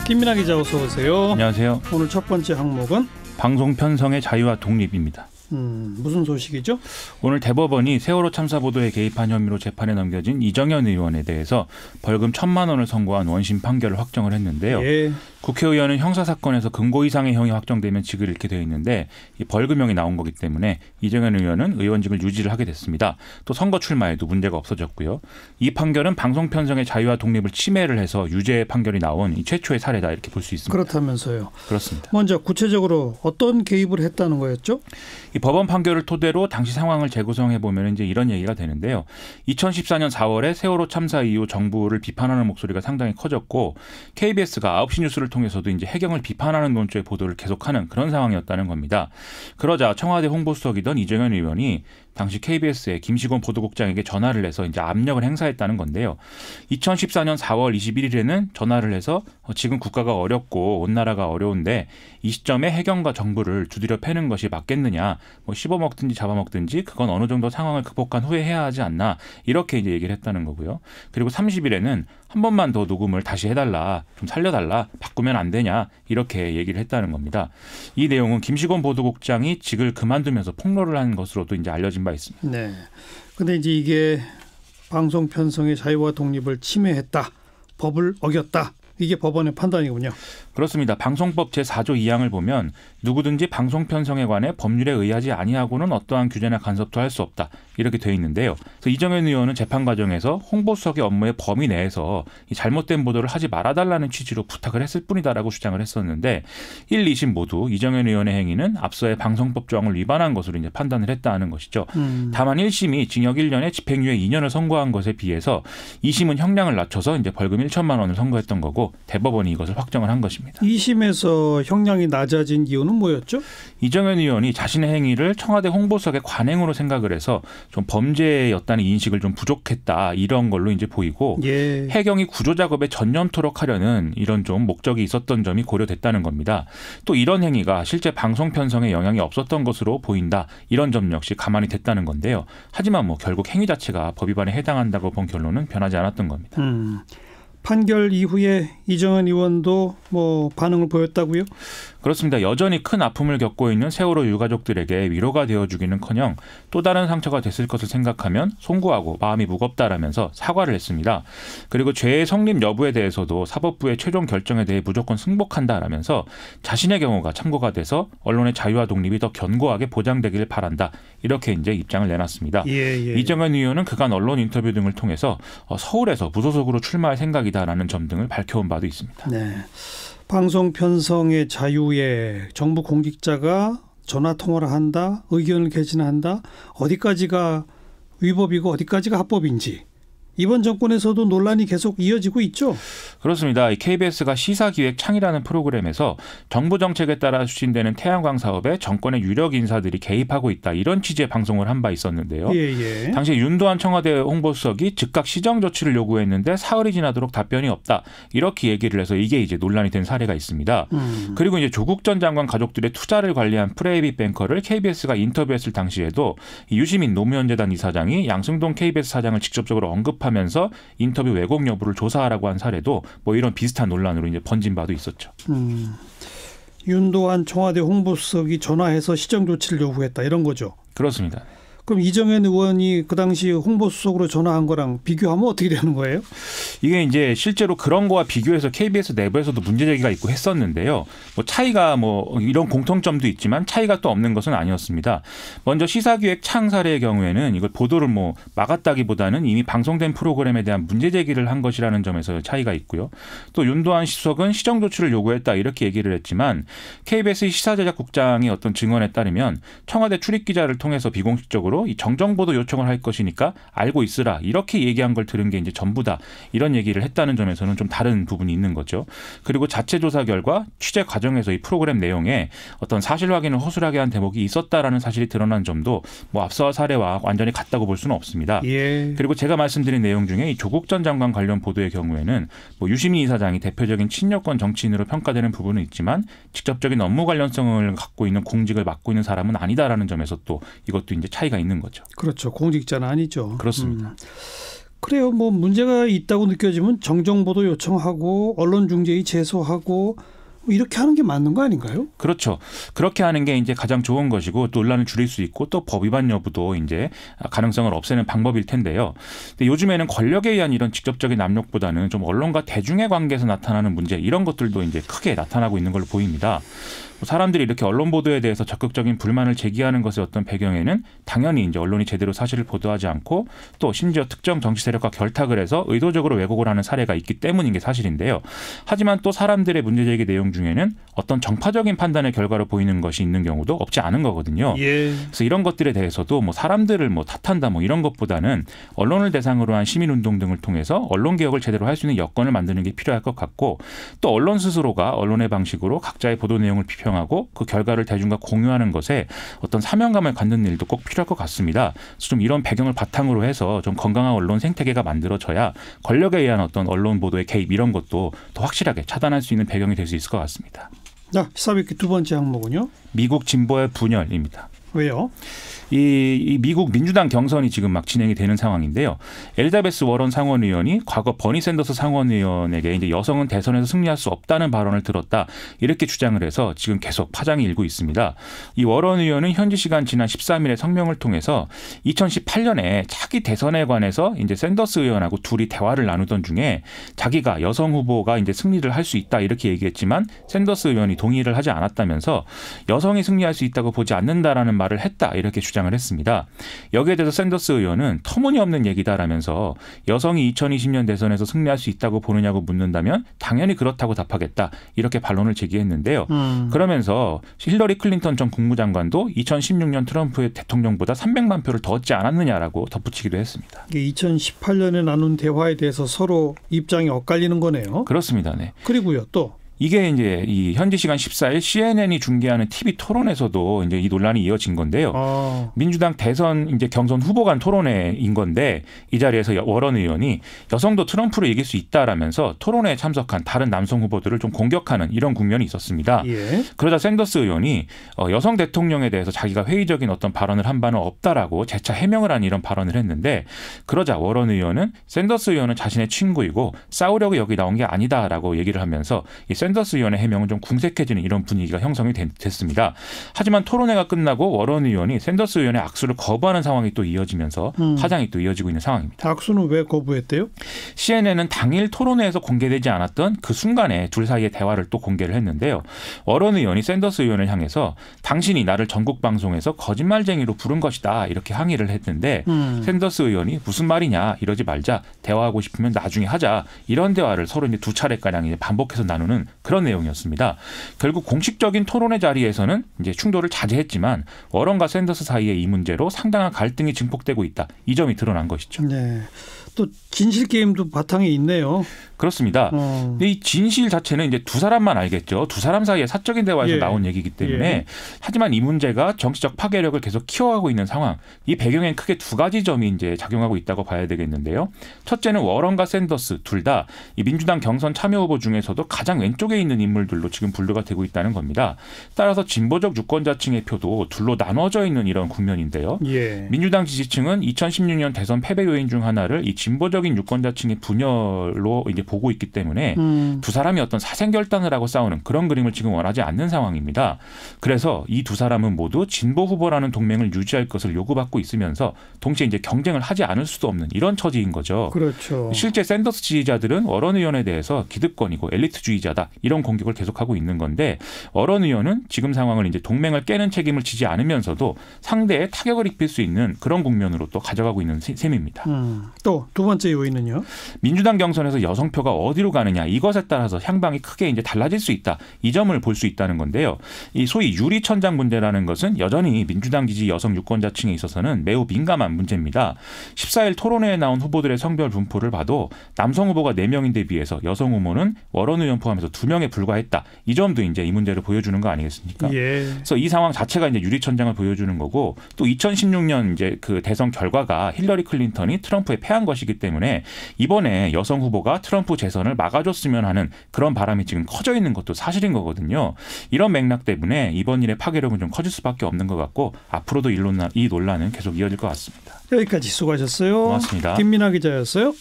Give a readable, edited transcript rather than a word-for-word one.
김민하 기자 어서 오세요. 안녕하세요. 오늘 첫 번째 항목은 방송 편성의 자유와 독립입니다. 무슨 소식이죠? 오늘 대법원이 세월호 참사 보도에 개입한 혐의로 재판에 넘겨진 이정현 의원에 대해서 벌금 1,000만 원을 선고한 원심 판결을 확정을 했는데요. 예. 국회의원은 형사사건에서 금고 이상의 형이 확정되면 직을 잃게 되어 있는데 이 벌금형이 나온 거기 때문에 이정현 의원은 의원직을 유지를 하게 됐습니다. 또 선거 출마에도 문제가 없어졌고요. 이 판결은 방송 편성의 자유와 독립을 침해를 해서 유죄 판결이 나온 이 최초의 사례다 이렇게 볼 수 있습니다. 그렇다면서요. 그렇습니다. 먼저 구체적으로 어떤 개입을 했다는 거였죠? 이 법원 판결을 토대로 당시 상황을 재구성해 보면 이제 이런 얘기가 되는데요. 2014년 4월에 세월호 참사 이후 정부를 비판하는 목소리가 상당히 커졌고 KBS가 9시 뉴스를 통해서도 이제 해경을 비판하는 논조의 보도를 계속하는 그런 상황이었다는 겁니다. 그러자 청와대 홍보수석이던 이정현 의원이 당시 KBS의 김시곤 보도국장에게 전화를 해서 이제 압력을 행사했다는 건데요. 2014년 4월 21일에는 전화를 해서 지금 국가가 어렵고 온 나라가 어려운데 이 시점에 해경과 정부를 두드려 패는 것이 맞겠느냐, 뭐 씹어먹든지 잡아먹든지 그건 어느 정도 상황을 극복한 후에 해야 하지 않나 이렇게 이제 얘기를 했다는 거고요. 그리고 30일에는 한 번만 더 녹음을 다시 해달라, 좀 살려달라, 바꾸면 안 되냐 이렇게 얘기를 했다는 겁니다. 이 내용은 김시곤 보도국장이 직을 그만두면서 폭로를 한 것으로도 이제 알려진 바 있습니다. 네. 근데 이제 이게 방송 편성의 자유와 독립을 침해했다, 법을 어겼다. 이게 법원의 판단이군요. 그렇습니다. 방송법 제4조 2항을 보면 누구든지 방송 편성에 관해 법률에 의하지 아니하고는 어떠한 규제나 간섭도 할 수 없다. 이렇게 되어 있는데요. 그래서 이정현 의원은 재판 과정에서 홍보수석의 업무의 범위 내에서 이 잘못된 보도를 하지 말아달라는 취지로 부탁을 했을 뿐이다라고 주장을 했었는데 1, 2심 모두 이정현 의원의 행위는 앞서의 방송법 조항을 위반한 것으로 이제 판단을 했다는 것이죠. 다만 1심이 징역 1년에 집행유예 2년을 선고한 것에 비해서 2심은 형량을 낮춰서 이제 벌금 1천만 원을 선고했던 거고 대법원이 이것을 확정을 한 것입니다. 2심에서 형량이 낮아진 이유는 뭐였죠? 이정현 의원이 자신의 행위를 청와대 홍보수석의 관행으로 생각을 해서 좀 범죄였다는 인식을 좀 부족했다 이런 걸로 이제 보이고 예. 해경이 구조작업에 전념토록 하려는 이런 좀 목적이 있었던 점이 고려됐다는 겁니다. 또 이런 행위가 실제 방송 편성에 영향이 없었던 것으로 보인다 이런 점 역시 감안이 됐다는 건데요. 하지만 뭐 결국 행위 자체가 법 위반에 해당한다고 본 결론은 변하지 않았던 겁니다. 판결 이후에 이정현 의원도 뭐 반응을 보였다고요? 그렇습니다. 여전히 큰 아픔을 겪고 있는 세월호 유가족들에게 위로가 되어주기는커녕 또 다른 상처가 됐을 것을 생각하면 송구하고 마음이 무겁다라면서 사과를 했습니다. 그리고 죄의 성립 여부에 대해서도 사법부의 최종 결정에 대해 무조건 승복한다라면서 자신의 경우가 참고가 돼서 언론의 자유와 독립이 더 견고하게 보장되기를 바란다. 이렇게 이제 입장을 내놨습니다. 예. 이정현 의원은 그간 언론 인터뷰 등을 통해서 서울에서 무소속으로 출마할 생각이다라는 점 등을 밝혀온 바도 있습니다. 네. 방송 편성의 자유에 정부 공직자가 전화 통화를 한다, 의견을 개진한다, 어디까지가 위법이고 어디까지가 합법인지 이번 정권에서도 논란이 계속 이어지고 있죠. 그렇습니다. KBS가 시사기획 창이라는 프로그램에서 정부 정책에 따라 추진되는 태양광 사업에 정권의 유력 인사들이 개입하고 있다. 이런 취지의 방송을 한 바 있었는데요. 예. 당시 윤도한 청와대 홍보수석이 즉각 시정 조치를 요구했는데 사흘이 지나도록 답변이 없다. 이렇게 얘기를 해서 이게 이제 논란이 된 사례가 있습니다. 그리고 이제 조국 전 장관 가족들의 투자를 관리한 프레이빗 뱅커를 KBS가 인터뷰했을 당시에도 유시민 노무현재단 이사장이 양승동 KBS 사장을 직접적으로 언급하면서 인터뷰 왜곡 여부를 조사하라고 한 사례도 뭐 이런 비슷한 논란으로 이제 번진 바도 있었죠. 윤도한 청와대 홍보수석이 전화해서 시정 조치를 요구했다 이런 거죠. 그렇습니다. 그럼 이정현 의원이 그 당시 홍보수석으로 전화한 거랑 비교하면 어떻게 되는 거예요? 이게 이제 실제로 그런 거와 비교해서 KBS 내부에서도 문제 제기가 있고 했었는데요. 뭐 차이가 뭐 이런 공통점도 있지만 차이가 또 없는 것은 아니었습니다. 먼저 시사기획 창 사례의 경우에는 이걸 보도를 뭐 막았다기보다는 이미 방송된 프로그램에 대한 문제 제기를 한 것이라는 점에서 차이가 있고요. 또 윤도한 수석은 시정 조치를 요구했다 이렇게 얘기를 했지만 KBS 시사제작국장의 어떤 증언에 따르면 청와대 출입기자를 통해서 비공식적으로 이 정정보도 요청을 할 것이니까 알고 있으라 이렇게 얘기한 걸 들은 게 이제 전부다 이런 얘기를 했다는 점에서는 좀 다른 부분이 있는 거죠. 그리고 자체 조사 결과 취재 과정에서 이 프로그램 내용에 어떤 사실 확인을 허술하게 한 대목이 있었다라는 사실이 드러난 점도 뭐 앞서 사례와 완전히 같다고 볼 수는 없습니다. 예. 그리고 제가 말씀드린 내용 중에 이 조국 전 장관 관련 보도의 경우에는 뭐 유시민 이사장이 대표적인 친여권 정치인으로 평가되는 부분은 있지만 직접적인 업무 관련성을 갖고 있는 공직을 맡고 있는 사람은 아니다라는 점에서 또 이것도 이제 차이가 있는 거죠. 그렇죠. 공직자는 아니죠. 그렇습니다. 그래요. 뭐 문제가 있다고 느껴지면 정정보도 요청하고 언론중재위 제소하고 이렇게 하는 게 맞는 거 아닌가요? 그렇죠. 그렇게 하는 게 이제 가장 좋은 것이고 논란을 줄일 수 있고 또 법 위반 여부도 이제 가능성을 없애는 방법일 텐데요. 근데 요즘에는 권력에 의한 이런 직접적인 압력보다는 좀 언론과 대중의 관계에서 나타나는 문제 이런 것들도 이제 크게 나타나고 있는 걸로 보입니다. 사람들이 이렇게 언론 보도에 대해서 적극적인 불만을 제기하는 것의 어떤 배경에는 당연히 이제 언론이 제대로 사실을 보도하지 않고 또 심지어 특정 정치 세력과 결탁을 해서 의도적으로 왜곡을 하는 사례가 있기 때문인 게 사실인데요. 하지만 또 사람들의 문제 제기 내용 중에는 어떤 정파적인 판단의 결과로 보이는 것이 있는 경우도 없지 않은 거거든요. 예. 그래서 이런 것들에 대해서도 뭐 사람들을 뭐 탓한다 뭐 이런 것보다는 언론을 대상으로 한 시민운동 등을 통해서 언론 개혁을 제대로 할 수 있는 여건을 만드는 게 필요할 것 같고 또 언론 스스로가 언론의 방식으로 각자의 보도 내용을 비평하고 그 결과를 대중과 공유하는 것에 어떤 사명감을 갖는 일도 꼭 필요할 것 같습니다. 그래서 좀 이런 배경을 바탕으로 해서 좀 건강한 언론 생태계가 만들어져야 권력에 의한 어떤 언론 보도의 개입 이런 것도 더 확실하게 차단할 수 있는 배경이 될 수 있을 것 같습니다. 자, 시사뵙기 두 번째 항목은요? 미국 진보의 분열입니다. 왜요? 이 미국 민주당 경선이 지금 막 진행이 되는 상황인데요. 엘리자베스 워런 상원의원이 과거 버니 샌더스 상원의원에게 이제 여성은 대선에서 승리할 수 없다는 발언을 들었다 이렇게 주장을 해서 지금 계속 파장이 일고 있습니다. 이 워런 의원은 현지 시간 지난 13일에 성명을 통해서 2018년에 차기 대선에 관해서 이제 샌더스 의원하고 둘이 대화를 나누던 중에 자기가 여성 후보가 이제 승리를 할 수 있다 이렇게 얘기했지만 샌더스 의원이 동의를 하지 않았다면서 여성이 승리할 수 있다고 보지 않는다라는 말을 했다 이렇게 주장을 했습니다. 여기에 대해서 샌더스 의원은 터무니없는 얘기다라면서 여성이 2020년 대선에서 승리할 수 있다고 보느냐고 묻는다면 당연히 그렇다고 답하겠다 이렇게 반론을 제기했는데요. 그러면서 힐러리 클린턴 전 국무장관도 2016년 트럼프의 대통령보다 300만 표를 더 얻지 않았느냐라고 덧붙이기도 했습니다. 2018년에 나눈 대화에 대해서 서로 입장이 엇갈리는 거네요. 그렇습니다. 네. 그리고요 또. 이게 이제 이 현지 시간 14일 CNN이 중계하는 TV 토론에서도 이제 이 논란이 이어진 건데요. 민주당 대선 이제 경선 후보 간 토론회인 건데 이 자리에서 워런 의원이 여성도 트럼프를 이길 수 있다라면서 토론회에 참석한 다른 남성 후보들을 좀 공격하는 이런 국면이 있었습니다. 예. 그러자 샌더스 의원이 여성 대통령에 대해서 자기가 회의적인 어떤 발언을 한 바는 없다라고 재차 해명을 한 이런 발언을 했는데 그러자 워런 의원은 샌더스 의원은 자신의 친구이고 싸우려고 여기 나온 게 아니다라고 얘기를 하면서 이 샌더스 의원의 해명은 좀 궁색해지는 이런 분위기가 형성이 됐습니다. 하지만 토론회가 끝나고 워런 의원이 샌더스 의원의 악수를 거부하는 상황이 또 이어지면서 파장이 또 이어지고 있는 상황입니다. 악수는 왜 거부했대요? CNN은 당일 토론회에서 공개되지 않았던 그 순간에 둘 사이의 대화를 또 공개를 했는데요. 워런 의원이 샌더스 의원을 향해서 당신이 나를 전국 방송에서 거짓말쟁이로 부른 것이다 이렇게 항의를 했는데 샌더스 의원이 무슨 말이냐 이러지 말자 대화하고 싶으면 나중에 하자 이런 대화를 서로 이제 두 차례가량 이제 반복해서 나누는 그런 내용이었습니다. 결국 공식적인 토론회 자리에서는 이제 충돌을 자제했지만 워런과 샌더스 사이의 이 문제로 상당한 갈등이 증폭되고 있다. 이 점이 드러난 것이죠. 네. 또 진실 게임도 바탕에 있네요. 그렇습니다. 근데 이 진실 자체는 이제 두 사람만 알겠죠. 두 사람 사이의 사적인 대화에서 나온 얘기이기 때문에 하지만 이 문제가 정치적 파괴력을 계속 키워가고 있는 상황. 이 배경엔 크게 두 가지 점이 이제 작용하고 있다고 봐야 되겠는데요. 첫째는 워런과 샌더스 둘 다 이 민주당 경선 참여 후보 중에서도 가장 왼쪽에 있는 인물들로 지금 분류가 되고 있다는 겁니다. 따라서 진보적 유권자층의 표도 둘로 나눠져 있는 이런 국면인데요. 민주당 지지층은 2016년 대선 패배 요인 중 하나를 이 진보적인 유권자층의 분열로 이제 보고 있기 때문에 두 사람이 어떤 사생결단을 하고 싸우는 그런 그림을 지금 원하지 않는 상황입니다. 그래서 이 두 사람은 모두 진보 후보라는 동맹을 유지할 것을 요구받고 있으면서 동시에 이제 경쟁을 하지 않을 수도 없는 이런 처지인 거죠. 그렇죠. 실제 샌더스 지지자들은 워런 의원에 대해서 기득권이고 엘리트주의자다 이런 공격을 계속하고 있는 건데 워런 의원은 지금 상황을 이제 동맹을 깨는 책임을 지지 않으면서도 상대에 타격을 입힐 수 있는 그런 국면으로 또 가져가고 있는 셈입니다. 또 두 번째 요인은요? 민주당 경선에서 여성표가 어디로 가느냐 이것에 따라서 향방이 크게 이제 달라질 수 있다. 이 점을 볼 수 있다는 건데요. 이 소위 유리천장 문제라는 것은 여전히 민주당 지지 여성 유권자층에 있어서는 매우 민감한 문제입니다. 14일 토론회에 나온 후보들의 성별 분포를 봐도 남성 후보가 4명인데 비해서 여성 후보는 워런 의원 포함해서 2명에 불과했다. 이 점도 이제 이 문제를 보여주는 거 아니겠습니까? 그래서 이 상황 자체가 이제 유리천장을 보여주는 거고 또 2016년 이제 그 대선 결과가 힐러리 클린턴이 트럼프에 패한 것이기 것이기 때문에 이번에 여성 후보가 트럼프 재선을 막아줬으면 하는 그런 바람이 지금 커져 있는 것도 사실인 거거든요. 이런 맥락 때문에 이번 일의 파괴력은 좀 커질 수밖에 없는 것 같고 앞으로도 이 논란은 계속 이어질 것 같습니다. 여기까지 수고하셨어요. 고맙습니다. 김민아 기자였어요.